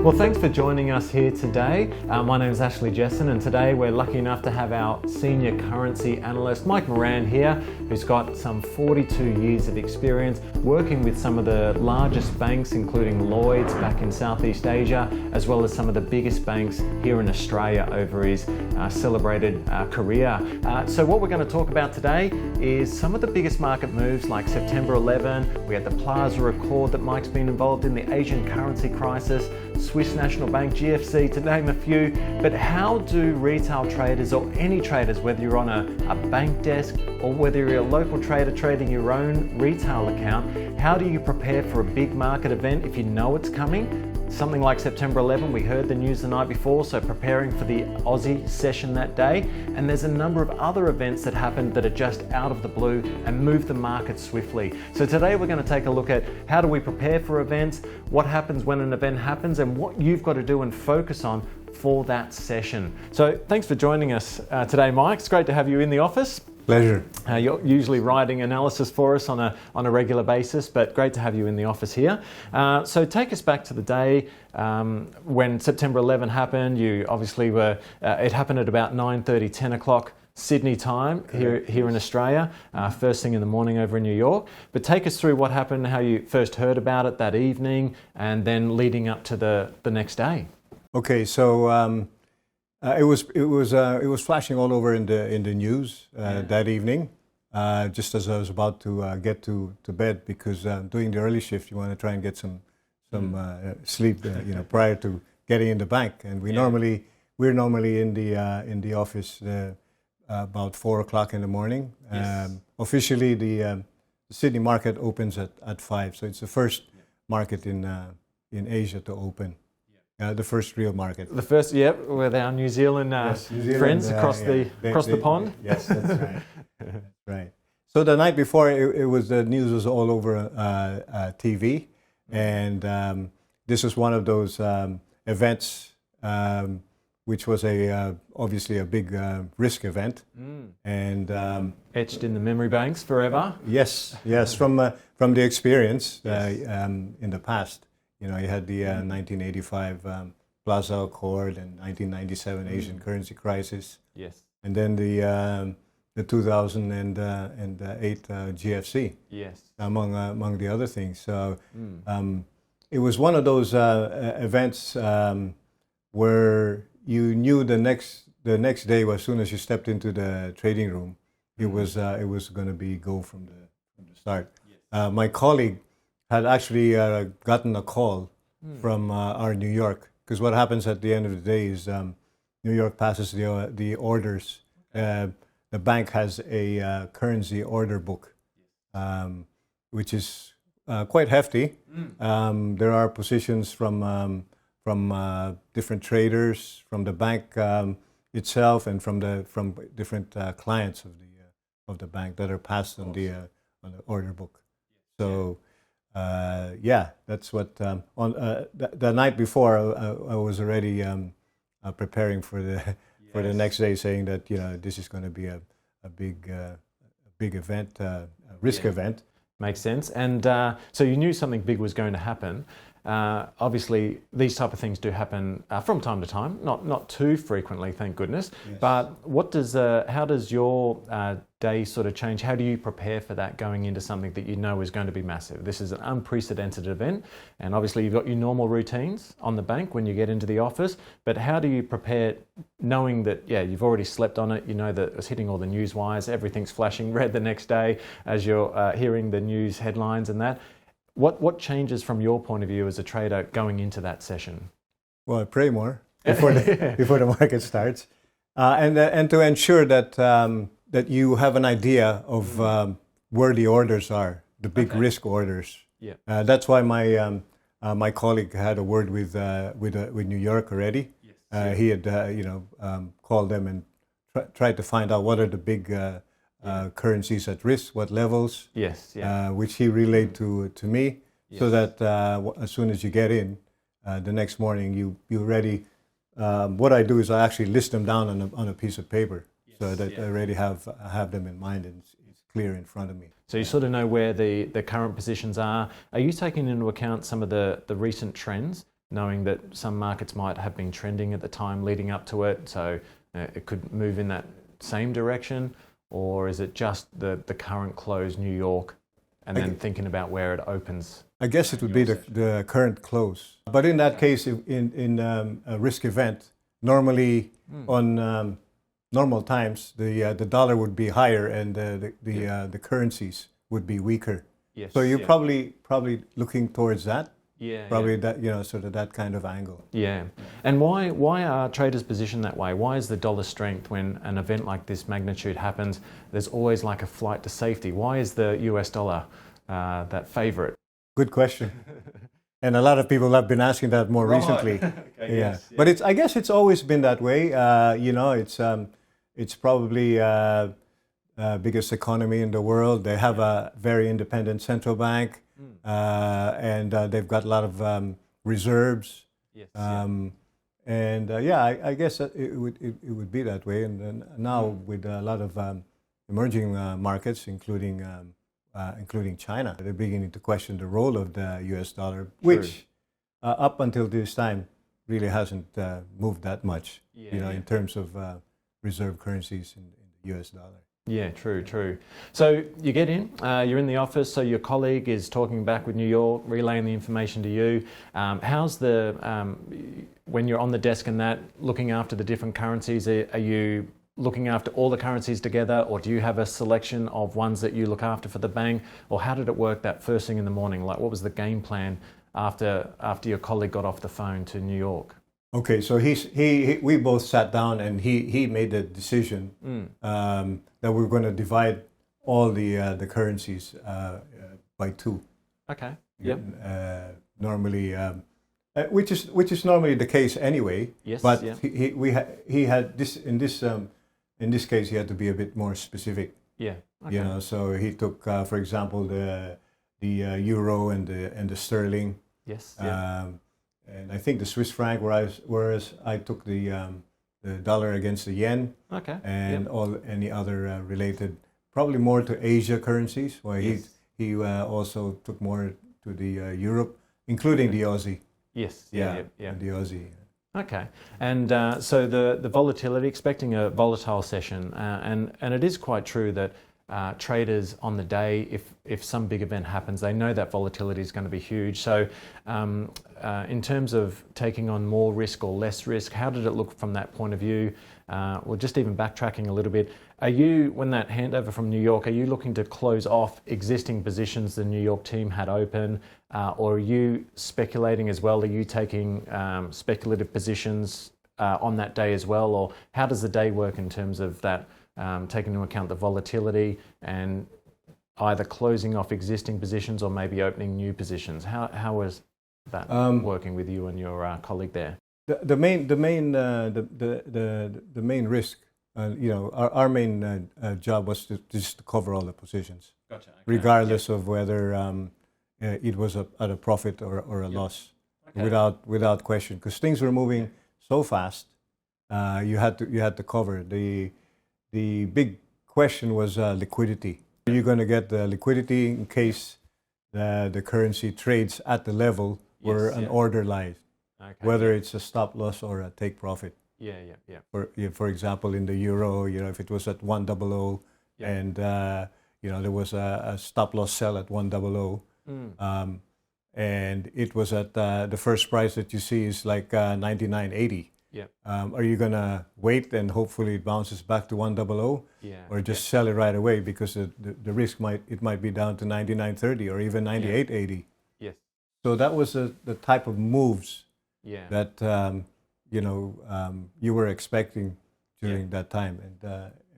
Well, thanks for joining us here today. My name is Ashley Jessen, and today we're lucky enough to have our senior currency analyst, Mike Moran, here, who's got some 42 years of experience working with some of the largest banks, including Lloyds back in Southeast Asia, as well as some of the biggest banks here in Australia over his celebrated career. So what we're going to talk about today is some of the biggest market moves like September 11. We had the Plaza Accord that Mike's been involved in, the Asian currency crisis, Swiss National Bank, GFC, to name a few. But how do retail traders, or any traders, whether you're on a bank desk or whether you're a local trader trading your own retail account, how do you prepare for a big market event if you know it's coming? Something like September 11, we heard the news the night before, so preparing for the Aussie session that day. And there's a number of other events that happened that are just out of the blue and move the market swiftly. So today we're going to take a look at how do we prepare for events, what happens when an event happens, and what you've got to do and focus on for that session. So thanks for joining us today, Mike. It's great to have you in the office. Pleasure. You're usually writing analysis for us on a regular basis, but great to have you in the office here. So take us back to the day when September 11 happened. You obviously were, it happened at about 9:30, 10 o'clock Sydney time here in Australia, first thing in the morning over in New York. But take us through what happened, how you first heard about it that evening, and then leading up to the next day. Okay, so it was flashing all over in the news that evening, just as I was about to get to bed, because doing the early shift, you want to try and get some sleep, prior to getting in the bank. And we're normally in the office about 4 o'clock in the morning. Officially, the Sydney market opens at 5, so it's the first market in Asia to open. The first real market. The first, with our New Zealand, friends across the pond. Yes, that's right. That's right. So the night before, the news was all over TV, and this was one of those events, which was obviously a big risk event, and etched in the memory banks forever. Yes, from the experience in the past. You had the 1985 Plaza Accord and 1997 Asian currency crisis. Yes. And then the 2008 GFC. Yes. Among the other things. So it was one of those events where you knew the next day, as soon as you stepped into the trading room, it was going to be go from the start. Yes. My colleague had actually gotten a call from our New York, because what happens at the end of the day is New York passes the orders. The bank has a currency order book, which is quite hefty. There are positions from different traders, from the bank itself, and from different clients of the bank that are passed on the order book. So. That's what on the night before I was already preparing for the next day, saying that this is going to be a big event, risk event. Makes sense. And so you knew something big was going to happen. Obviously, these type of things do happen from time to time, not too frequently, thank goodness. Yes. But how does your day sort of change? How do you prepare for that going into something that you know is going to be massive? This is an unprecedented event, and obviously you've got your normal routines on the bank when you get into the office, but how do you prepare knowing that, you've already slept on it, you know that it's hitting all the news wires, everything's flashing red the next day as you're hearing the news headlines and that? What changes from your point of view as a trader going into that session? Well, I pray more before the market starts, and to ensure that you have an idea of where the orders are, the big risk orders. Yeah. That's why my colleague had a word with New York already. Yes. He had called them and tried to find out what are the big currencies at risk, what levels, which he relayed to me, so that as soon as you get in, the next morning you're ready. What I do is I actually list them down on a piece of paper, so that I already have them in mind and it's clear in front of me. So you sort of know where the current positions are. Are you taking into account some of the recent trends? knowing that some markets might have been trending at the time leading up to it, so it could move in that same direction? Or is it just the current close New York and then thinking about where it opens? I guess it would be the current close. But in that case, in a risk event, normally on normal times, the dollar would be higher and the currencies would be weaker. Yes. So you're probably looking towards that. Yeah. Probably that, sort of that kind of angle. Yeah. And why are traders positioned that way? Why is the dollar strength when an event like this magnitude happens, there's always like a flight to safety? Why is the US dollar that favorite? Good question. And a lot of people have been asking that more recently. Okay, yes. But I guess it's always been that way. It's probably biggest economy in the world. They have a very independent central bank, and they've got a lot of reserves. Yes. I guess it would be that way. And then now with a lot of emerging markets, including China, they're beginning to question the role of the US dollar, which up until this time really hasn't moved that much, in terms of reserve currencies in the US dollar. Yeah, true. So you get in, you're in the office, so your colleague is talking back with New York, relaying the information to you. How's when you're on the desk and that, looking after the different currencies, are you looking after all the currencies together, or do you have a selection of ones that you look after for the bank? Or how did it work that first thing in the morning? Like, what was the game plan after your colleague got off the phone to New York? Okay, so we both sat down and he made the decision that we're going to divide all the currencies by two. Okay. Yep. Normally, which is normally the case anyway. Yes. But he had this in this case he had to be a bit more specific. Yeah. Okay. So he took for example the euro and the sterling. Yes. And I think the Swiss franc, whereas I took the dollar against the yen. Okay. And any other related, probably more to Asia currencies, where he also took more to the Europe, including the Aussie. Yes. Yeah. The Aussie. Okay. And so the volatility, expecting a volatile session, and it is quite true that traders on the day, if some big event happens, they know that volatility is going to be huge. So in terms of taking on more risk or less risk, how did it look from that point of view? Or just even backtracking a little bit, are you, when that handover from New York, are you looking to close off existing positions the New York team had open, or are you speculating as well? Are you taking speculative positions on that day as well? Or how does the day work in terms of that, taking into account the volatility and either closing off existing positions or maybe opening new positions? How is that working with you and your colleague there? The main risk, our main job was to just cover all the positions. Gotcha. Okay. Regardless of whether it was at a profit or a loss, without question, because things were moving so fast. You had to cover. The big question was liquidity. Are you going to get the liquidity in case the currency trades at the level where an order lies, whether it's a stop loss or a take profit? Yeah. For example, in the euro, if it was at 100 and there was a stop loss sell at 100, and it was at the first price that you see is like 99.80. Yeah. Are you gonna wait and hopefully it bounces back to 100, or just sell it right away because the risk might be down to 99.30 or even 98.80? Yes. So that was the type of moves that you were expecting during that time,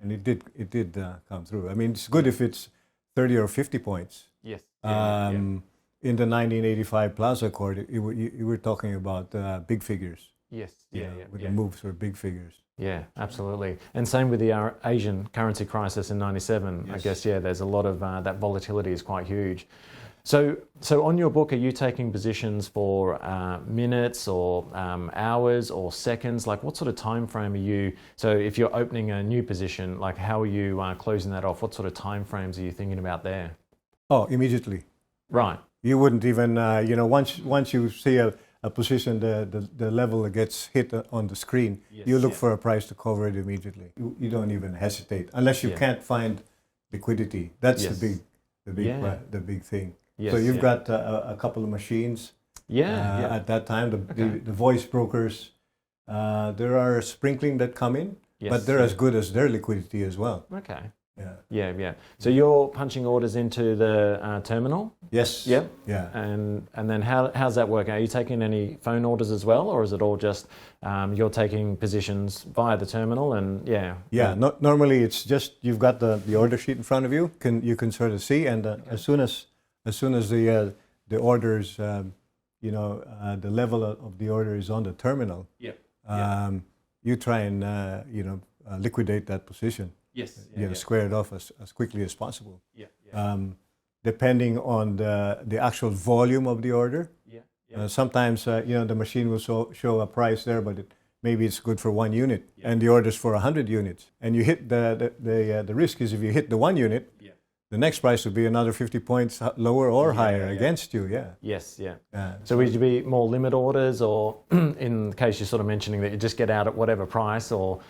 and it did come through. I mean, it's good if it's 30 or 50 points. Yes. In the 1985 Plaza Accord, you were talking about big figures. Yes. The moves were big figures. Yeah, absolutely. And same with the Asian currency crisis in '97. Yes. I guess, there's a lot of that volatility is quite huge. So on your book, are you taking positions for minutes or hours or seconds? Like, what sort of time frame are you? So if you're opening a new position, like, how are you closing that off? What sort of time frames are you thinking about there? Oh, immediately. Right. You wouldn't even, once you see a position, the level that gets hit on the screen, Yes, you look yeah. for a price to cover it immediately. You don't even hesitate unless you Yeah. can't find liquidity. That's Yes. Yeah. the big thing. Yes, So you've yeah. got a couple of machines. Yeah. At that time, Okay. the voice brokers, there are sprinkling that come in, Yes, but they're yeah. as good as their liquidity as well. Okay. Yeah. Yeah. So you're punching orders into the terminal? Yes. Yep. Yeah. And then how's that work? Are you taking any phone orders as well, or is it all just you're taking positions via the terminal? And Yeah. Normally, it's just you've got the order sheet in front of you. You can sort of see, and as soon as the orders, the level of the order is on the terminal. Yep. You try and liquidate that position. Yes. Square it off as quickly as possible. Yeah. Depending on the actual volume of the order. Yeah. Sometimes the machine will show a price there, but maybe it's good for 1 unit, and the order's for 100 units. And you hit the risk is if you hit the 1 unit, the next price would be another 50 points lower or higher against you. Yeah. Yes. Yeah. So would you be more limit orders, or in case you're sort of mentioning that you just get out at whatever price, or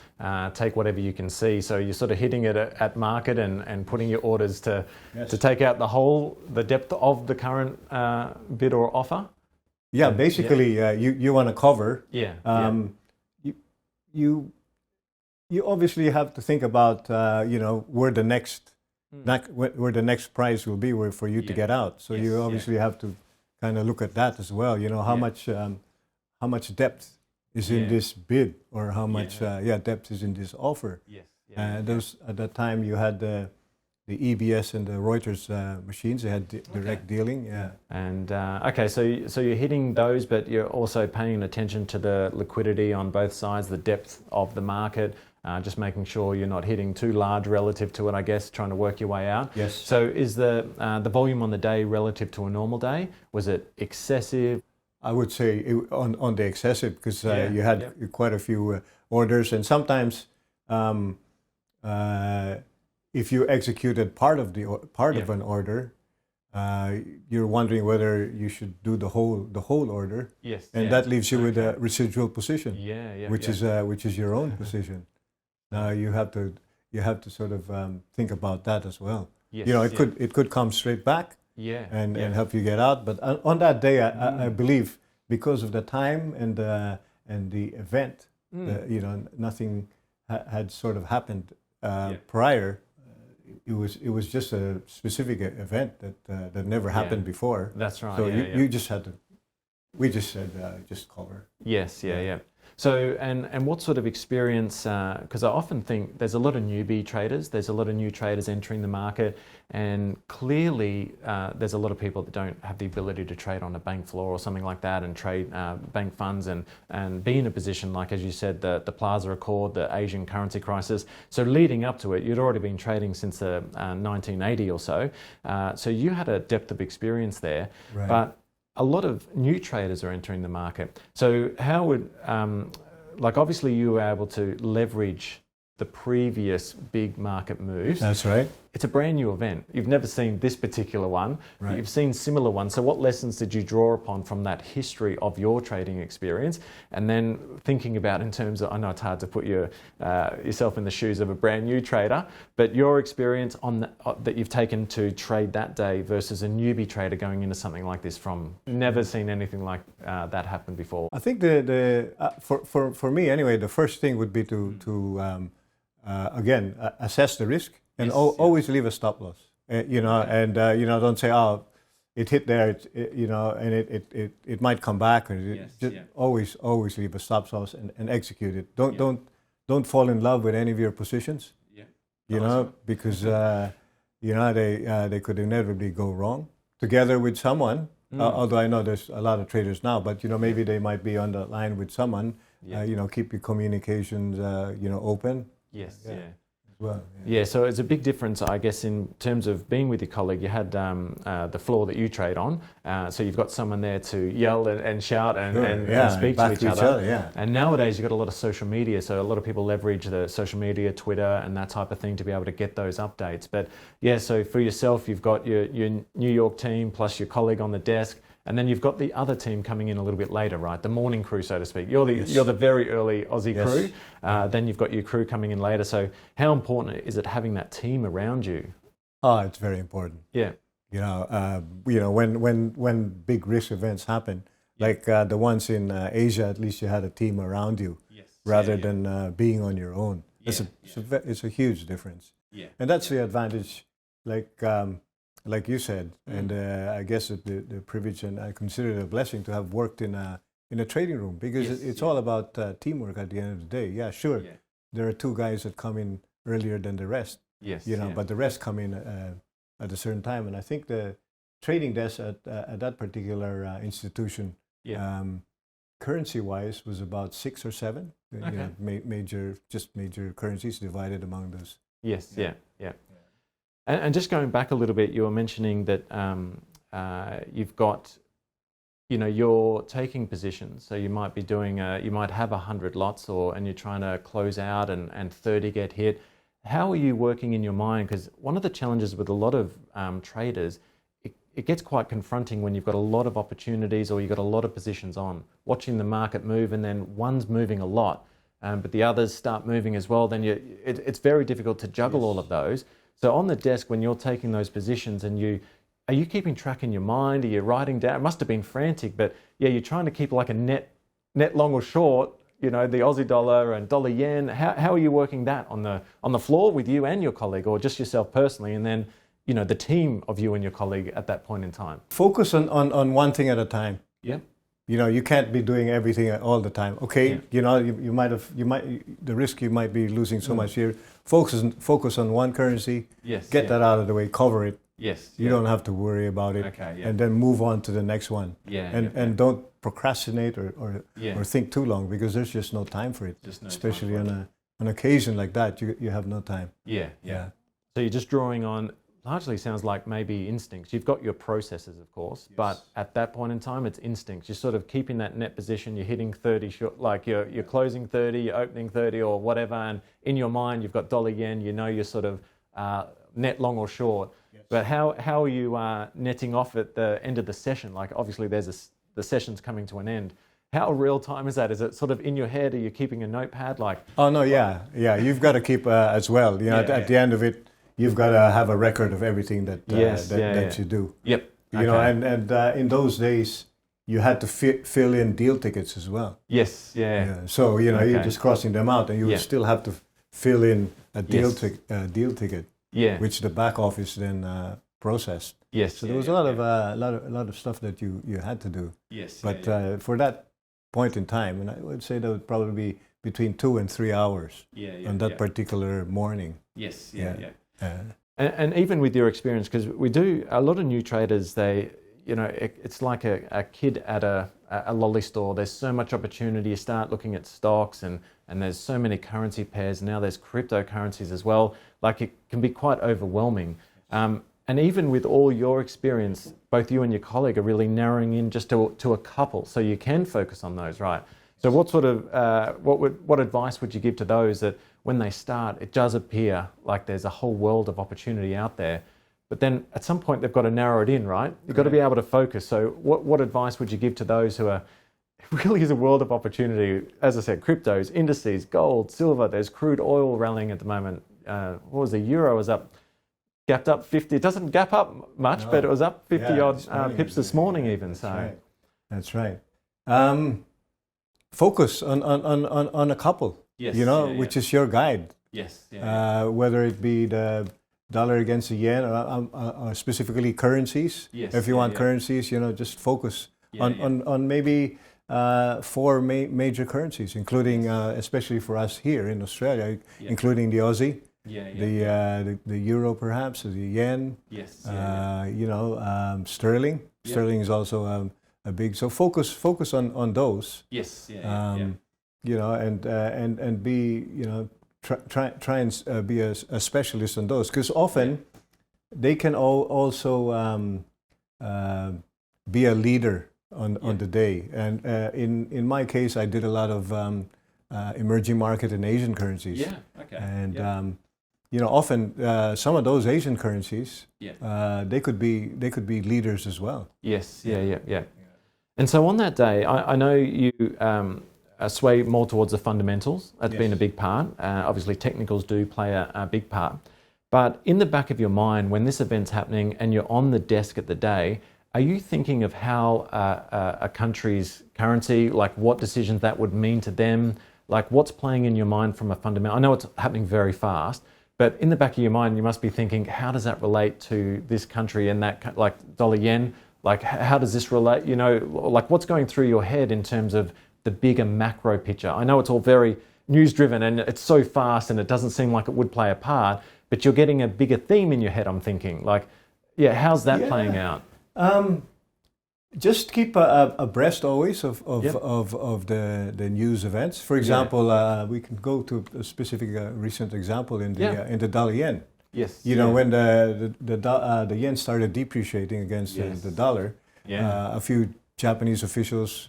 take whatever you can see? So you're sort of hitting it at market and putting your orders to take out the depth of the current bid or offer? Yeah, basically, you want to cover. You obviously have to think about where the next price will be for you to get out. So you obviously have to kind of look at that as well. How much depth is in this bid, or how much depth is in this offer. Those at that time you had the EBS and the Reuters machines. They had direct dealing. Yeah. And so you're hitting those, but you're also paying attention to the liquidity on both sides, the depth of the market. Just making sure you're not hitting too large relative to it, I guess, trying to work your way out. Yes. So is the volume on the day relative to a normal day? Was it excessive? I would say on the excessive, because you had quite a few orders, and sometimes if you executed part of an order, you're wondering whether you should do the whole order. Yes. And that leaves you with a residual position. Which is your own position. Now you have to sort of think about that as well. Yes, it could come straight back. And help you get out. But on that day, I believe, because of the time and the event, nothing had sort of happened prior. It was just a specific event that never happened before. That's right. So you just had to. We just said just cover. Yes. Yeah. So, and what sort of experience, because I often think there's a lot of newbie traders, there's a lot of new traders entering the market, and clearly there's a lot of people that don't have the ability to trade on a bank floor or something like that, and trade bank funds and be in a position like, as you said, the Plaza Accord, the Asian currency crisis. So leading up to it, you'd already been trading since 1980 or so. So you had a depth of experience there. Right. But a lot of new traders are entering the market. So how would, obviously you were able to leverage the previous big market moves. That's right. It's a brand new event. You've never seen this particular one. Right. You've seen similar ones. So what lessons did you draw upon from that history of your trading experience? And then thinking about in terms of, I know it's hard to put yourself in the shoes of a brand new trader, but your experience that you've taken to trade that day versus a newbie trader going into something like this from never seen anything like that happen before. I think for me anyway, the first thing would be to again assess the risk. And always leave a stop loss, don't say, oh, it hit there, and it might come back. Always leave a stop loss and execute it. Don't fall in love with any of your positions, because they could inevitably go wrong together with someone. Although I know there's a lot of traders now, but maybe they might be on the line with someone. Keep your communications open. Yes. Well, so it's a big difference, I guess, in terms of being with your colleague. You had the floor that you trade on, so you've got someone there to yell and shout and speak to each other. And nowadays you've got a lot of social media, so a lot of people leverage the social media, Twitter and that type of thing to be able to get those updates. But so for yourself, you've got your New York team plus your colleague on the desk, And then you've got the other team coming in a little bit later, right? The morning crew, so to speak. You're Yes. the very early Aussie Yes. crew. Then you've got your crew coming in later. So how important is it having that team around you? Oh, it's very important. Yeah. When big risk events happen, like the ones in Asia, at least you had a team around you, rather than being on your own. It's a huge difference. Yeah. And that's the advantage, like you said, and I guess the privilege, and I consider it a blessing to have worked in a trading room, because it's all about teamwork at the end of the day. Yeah, sure. Yeah. There are two guys that come in earlier than the rest. Yes. But the rest come in at a certain time, and I think the trading desk at that particular institution, currency-wise, was about 6 or 7. Okay. Major currencies divided among those. Yes. Yeah. And just going back a little bit, you were mentioning that you've got, you're taking positions. So you might be doing, you might have 100 lots, and you're trying to close out, and 30 get hit. How are you working in your mind? Because one of the challenges with a lot of traders, it gets quite confronting when you've got a lot of opportunities, or you've got a lot of positions on, watching the market move, and then one's moving a lot, but the others start moving as well. Then it's very difficult to juggle all of those. So on the desk, when you're taking those positions, and are you keeping track in your mind? Are you writing down? It must have been frantic, but yeah, you're trying to keep like a net long or short, the Aussie dollar and dollar yen. How are you working that on the floor with you and your colleague, or just yourself personally, and then the team of you and your colleague at that point in time? Focus on one thing at a time. Yeah. You can't be doing everything all the time. Okay, Yeah. you might the risk, you might be losing so much here. Focus on one currency. Yes. Get that out of the way. Cover it. Yes. You don't have to worry about it. Okay. Yeah. And then move on to the next one. Yeah. And don't procrastinate or think too long, because there's just no time for it. Especially on an occasion like that, you have no time. Yeah. So you're just drawing on, largely sounds like maybe instincts. You've got your processes, of course, but at that point in time, it's instincts. You're sort of keeping that net position. You're hitting 30 short, like you're closing 30, you're opening 30 or whatever, and in your mind you've got dollar yen. You're sort of net long or short. Yes. But how are you netting off at the end of the session? Like obviously the session's coming to an end. How real time is that? Is it sort of in your head? Are you keeping a notepad? Oh no, yeah. You've got to keep as well. At the end of it, you've got to have a record of everything that you do. Yep. And in those days, you had to fill in deal tickets as well. Yes. Yeah. So you're just crossing them out, and you would still have to fill in a deal ticket. Yeah. Which the back office then processed. Yes. So there was a lot of stuff that you had to do. Yes. But for that point in time, and I would say that would probably be between 2 and 3 hours on that particular morning. Yes. And even with your experience, because we do a lot of new traders, it's like a kid at a lolly store. There's so much opportunity. You start looking at stocks, and there's so many currency pairs. Now there's cryptocurrencies as well. Like it can be quite overwhelming. And even with all your experience, both you and your colleague are really narrowing in just to a couple, so you can focus on those, right? So what sort of what advice would you give to those that when they start, it does appear like there's a whole world of opportunity out there, but then at some point they've got to narrow it in, right? You've got to be able to focus. So what advice would you give to those who are, it really is a world of opportunity. As I said, cryptos, indices, gold, silver, there's crude oil rallying at the moment. What was the euro was up, gapped up 50. It doesn't gap up much, but it was up 50 odd pips this morning even. That's right. Focus on a couple. Yes, which is your guide. Yes. Whether it be the dollar against the yen, or specifically currencies. Yes. If you want currencies, just focus on maybe 4 major currencies, including especially for us here in Australia, including the Aussie, the euro, perhaps, the yen. Yes. Sterling. Sterling is also a big. So focus on those. Yes. And be, try and be a specialist on those, because often they can also be a leader on the day. And in my case, I did a lot of emerging market and Asian currencies. Yeah. Okay. And often some of those Asian currencies, they could be leaders as well. Yes. Yeah. And so on that day, I know you sway more towards the fundamentals. That's Yes. been a big part. Obviously, technicals do play a big part. But in the back of your mind, when this event's happening and you're on the desk at the day, are you thinking of how a country's currency, like what decisions that would mean to them? Like what's playing in your mind from a fundamental? I know it's happening very fast, but in the back of your mind, you must be thinking, how does that relate to this country and that, like dollar yen? Like how does this relate? You know, like what's going through your head in terms of the bigger macro picture? I know it's all very news driven and it's so fast and it doesn't seem like it would play a part, but you're getting a bigger theme in your head, I'm thinking. Like, yeah, how's that playing out? Just keep abreast always of the news events. For example, we can go to a specific recent example in the dollar yen. Yes. You know, when the yen started depreciating against the dollar, a few Japanese officials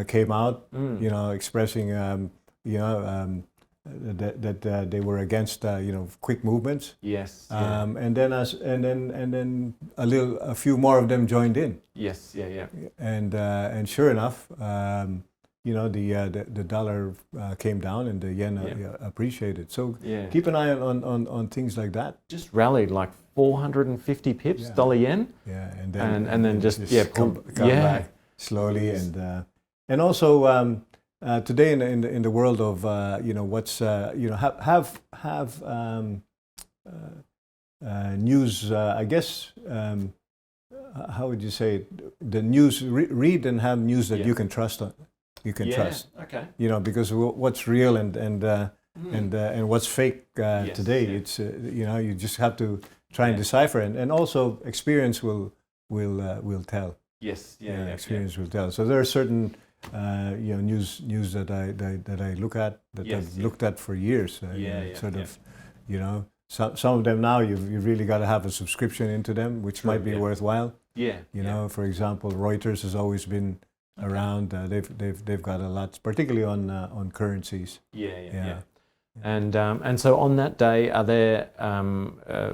came out, you know, expressing, that they were against, quick movements. Yes. And then a few more of them joined in. Yes. Yeah. And sure enough, the dollar came down and the yen appreciated. So keep an eye on things like that. Just rallied like 450 pips, dollar yen. Yeah, and then just come back slowly, and also today in the world of what's have news. I guess how would you say it? The news? Read and have news that you can trust on. You can trust. Okay. You know, because what's real and what's fake today, it's you just have to try and decipher, and also experience will tell. Yes. Experience will tell. So there are certain news that I look at that I've looked at for years. Some of them now you've really got to have a subscription into them, which might be worthwhile. For example, Reuters has always been around. They've got a lot, particularly on currencies. And so on that day, are there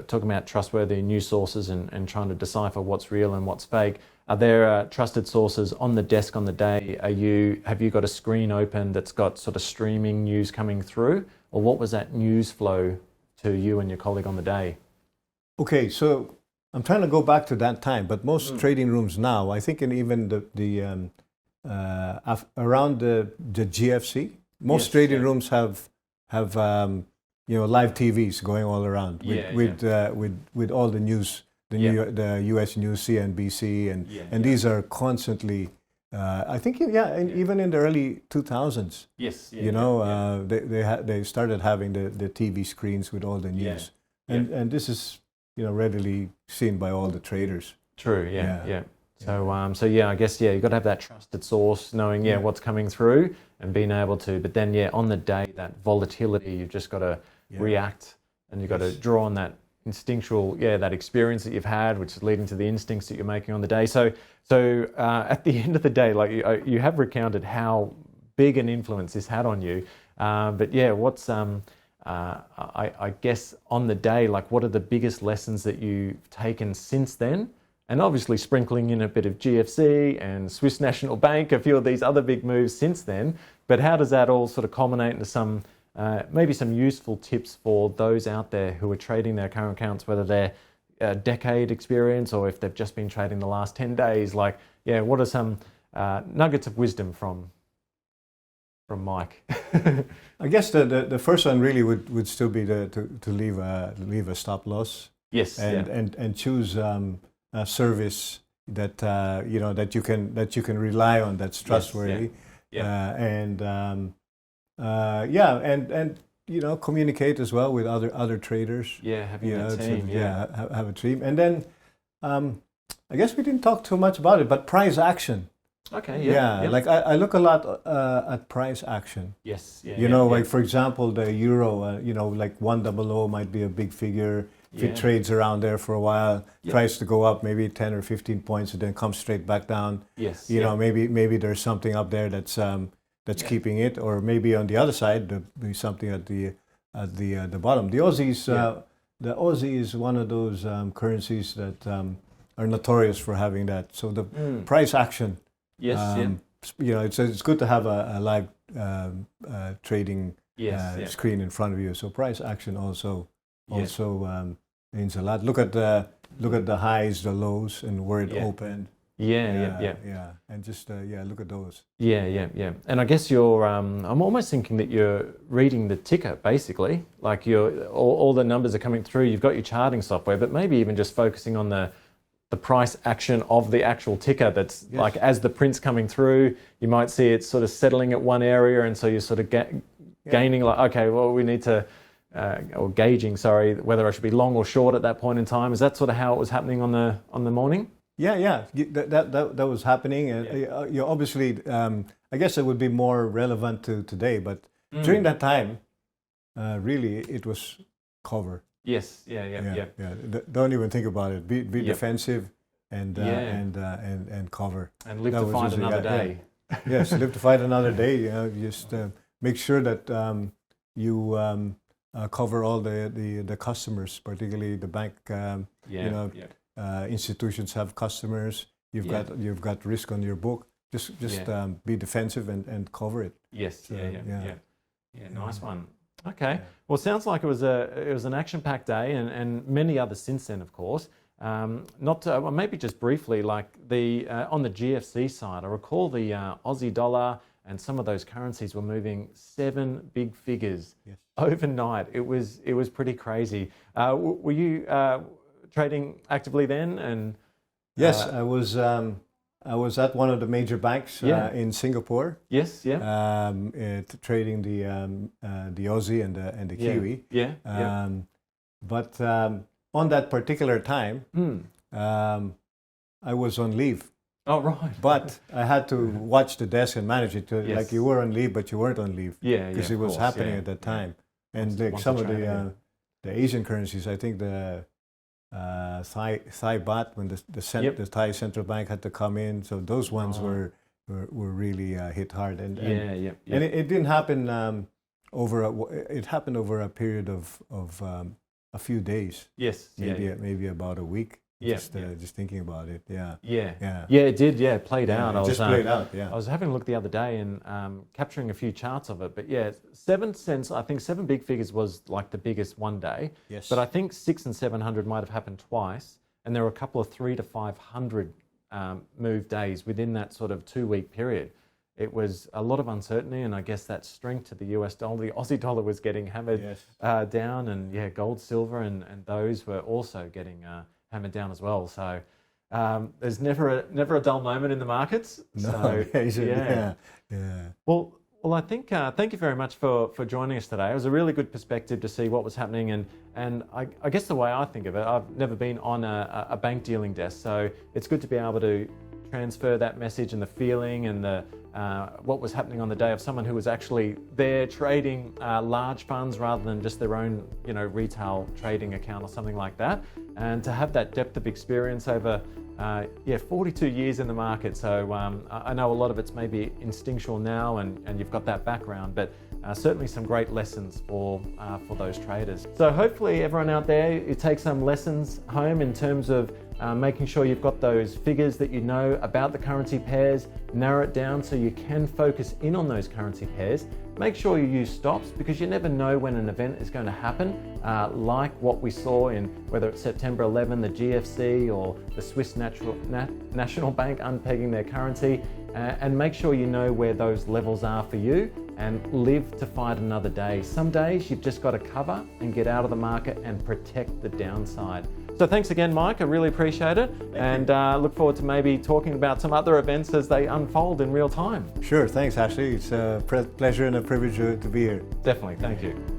talking about trustworthy news sources and trying to decipher what's real and what's fake? Are there trusted sources on the desk on the day? Have you got a screen open that's got sort of streaming news coming through, or what was that news flow to you and your colleague on the day? Okay, so I'm trying to go back to that time, but most trading rooms now, I think, and even around the GFC, most trading rooms have live TVs going all around with all the news. The U.S. News, CNBC, and these are constantly. I think and even in the early 2000s. They started having the TV screens with all the news, and this is readily seen by all the traders. True. So I guess you've got to have that trusted source, knowing what's coming through and being able to. But then on the day, that volatility, you've just got to react, and you've got to draw on that instinctual, that experience that you've had, which is leading to the instincts that you're making on the day. So at the end of the day, like you have recounted how big an influence this had on you. But what's I guess on the day, like what are the biggest lessons that you've taken since then? And obviously sprinkling in a bit of GFC and Swiss National Bank, a few of these other big moves since then. But how does that all sort of culminate into some maybe some useful tips for those out there who are trading their current accounts, whether they're a decade experience or if they've just been trading the last 10 days? Like, what are some nuggets of wisdom from Mike? I guess the first one really would still be to leave a stop loss. Yes. And choose a service that that you can rely on, that's trustworthy. And communicate as well with other traders. Having a team. Have a team. And then I guess we didn't talk too much about it, but price action. Okay. Like I look a lot at price action. Yes. Like for example, the euro. Like 100 might be a big figure. If it trades around there for a while, tries to go up maybe 10 or 15 points, and then comes straight back down. Yes. Maybe there's something up there that's keeping it, or maybe on the other side there'll be something at the bottom. The Aussie is one of those currencies that are notorious for having that. So the price action Yes, You know, it's good to have a live trading screen in front of you. So price action also means a lot. Look at the highs, the lows, and where it opened. Yeah. And just look at those. Yeah. And I guess you're. I'm almost thinking that you're reading the ticker basically. Like all the numbers are coming through. You've got your charting software, but maybe even just focusing on the price action of the actual ticker. That's like as the print's coming through, you might see it sort of settling at one area, and so you're sort of gaining. Like, okay, well, we need to. Or gauging, sorry, whether I should be long or short at that point in time. Is that sort of how it was happening on the morning? Yeah. That was happening. You obviously, I guess it would be more relevant to today, but during that time, really, it was cover. Yes. Yeah. Don't even think about it. Be defensive and cover. And live to fight another day. Yes, live to fight another day. You know, just make sure that you cover all the customers, particularly the bank. Institutions have customers. You've got risk on your book. Just be defensive and cover it. Yes. Yeah. Nice one. Okay. Well, it sounds like it was an action-packed day, and many others since then, of course. Maybe just briefly, like on the GFC side, I recall the Aussie dollar and some of those currencies were moving 7 big figures overnight. It was pretty crazy. Were you trading actively then? And yes, I was at one of the major banks in Singapore. Yes, trading the Aussie and the Kiwi. But on that particular time, I was on leave. Oh, right. But I had to watch the desk and manage it. Like you were on leave, but you weren't on leave. Because it was happening at that time. And like some of the Asian currencies, I think the Thai baht, when the Thai central bank had to come in, so those ones were really hit hard. And it didn't happen it happened over a period of a few days. Yes. Maybe about a week. Just thinking about it. It did. It played out. Played out. I was having a look the other day and capturing a few charts of it. But 7 cents. I think 7 big figures was like the biggest one day. Yes. But I think 600 and 700 might have happened twice, and there were a couple of 300 to 500 move days within that sort of 2-week period. It was a lot of uncertainty, and I guess that strength to the US dollar. The Aussie dollar was getting hammered down, and gold, silver, and those were also getting hammered down as well. So there's never a dull moment in the markets. No, Well, I think thank you very much for joining us today. It was a really good perspective to see what was happening, and I guess the way I think of it, I've never been on a bank dealing desk, so it's good to be able to transfer that message and the feeling and the what was happening on the day of someone who was actually there trading large funds rather than just their own retail trading account or something like that, and to have that depth of experience over 42 years in the market. So I know a lot of it's maybe instinctual now, and you've got that background, but certainly some great lessons for those traders. So hopefully everyone out there, you take some lessons home in terms of making sure you've got those figures that you know about the currency pairs, narrow it down so you can focus in on those currency pairs. Make sure you use stops, because you never know when an event is going to happen, like what we saw in whether it's September 11, the GFC, or the Swiss National Bank unpegging their currency. And make sure you know where those levels are for you and live to fight another day. Some days you've just got to cover and get out of the market and protect the downside. So thanks again, Mike. I really appreciate it. And look forward to maybe talking about some other events as they unfold in real time. Sure. Thanks, Ashley. It's a pleasure and a privilege to be here. Definitely. Thank you.